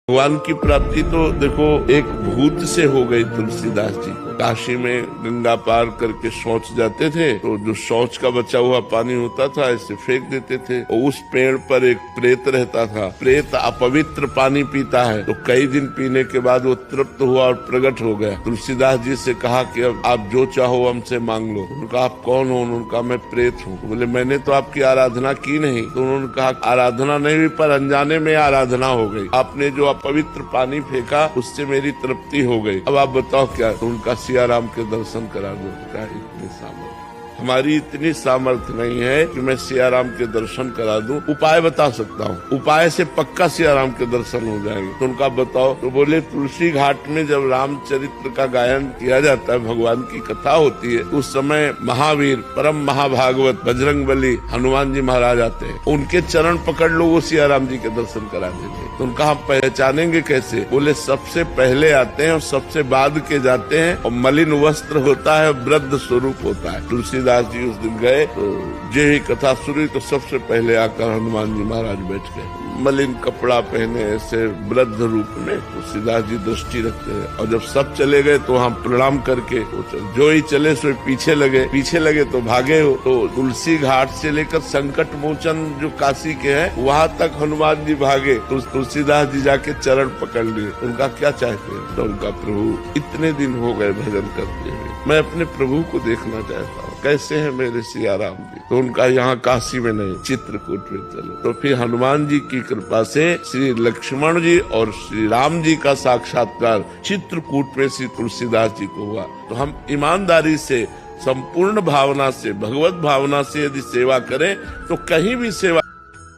भगवान की प्राप्ति तो देखो एक भूत से हो गई तुलसीदास जी को। काशी में गंगा पार करके शौच जाते थे तो जो शौच का बचा हुआ पानी होता था ऐसे फेंक देते थे और उस पेड़ पर एक प्रेत रहता था। प्रेत अपवित्र पानी पीता है तो कई दिन पीने के बाद वो तृप्त हुआ और प्रकट हो गया। तुलसीदास जी से कहा कि अब आप जो चाहो हमसे मांग लो। उनका आप कौन हो? उनका मैं प्रेत हूँ। बोले मैंने तो आपकी आराधना की नहीं। तो उन्होंने कहा आराधना नहीं हुई पर अनजाने में आराधना हो गई। आपने जो पवित्र पानी फेंका उससे मेरी तृप्ति हो गई। अब आप बताओ क्या? तो उनका सिया राम के दर्शन करा दो। क्या इतनी सामर्थ्य? हमारी इतनी सामर्थ्य नहीं है कि मैं सिया राम के दर्शन करा दूं। उपाय बता सकता हूँ, उपाय से पक्का सिया राम के दर्शन हो जाएंगे। तो उनका बताओ। तो बोले तुलसी घाट में जब रामचरित्र का गायन किया जाता है, भगवान की कथा होती है, उस समय महावीर परम महाभागवत बजरंगबली हनुमान जी महाराज आते हैं। उनके चरण पकड़ लो, वो सिया राम जी के दर्शन करा देंगे। तो उनका हम पहचानेंगे कैसे? बोले सबसे पहले आते हैं और सबसे बाद के जाते हैं और मलिन वस्त्र होता है, वृद्ध स्वरूप होता है। तुलसीदास जी उस दिन गए तो जे ही कथा सुनी तो सबसे पहले आकर हनुमान जी महाराज बैठ गए। मलिन कपड़ा पहने ऐसे वृद्ध रूप में तुलसीदास जी दृष्टि रखते हैं। और जब सब चले गए तो हम प्रणाम करके जो ही चले सो पीछे लगे तो भागे हो। तो तुलसी घाट से लेकर संकट मोचन जो काशी के हैं वहाँ तक हनुमान जी भागे तो तुलसीदास जी जाके चरण पकड़ लिए। उनका क्या चाहते हैं? तो उनका प्रभु इतने दिन हो गए भजन करते हुए, मैं अपने प्रभु को देखना चाहता हूँ, कैसे है मेरे सिया राम जी। तो उनका यहाँ काशी में नहीं चित्रकूट में चलो। तो फिर हनुमान जी की कृपा से श्री लक्ष्मण जी और श्री राम जी का साक्षात्कार चित्रकूट में श्री तुलसीदास जी को हुआ। तो हम ईमानदारी से संपूर्ण भावना से भगवत भावना से यदि सेवा करें तो कहीं भी सेवा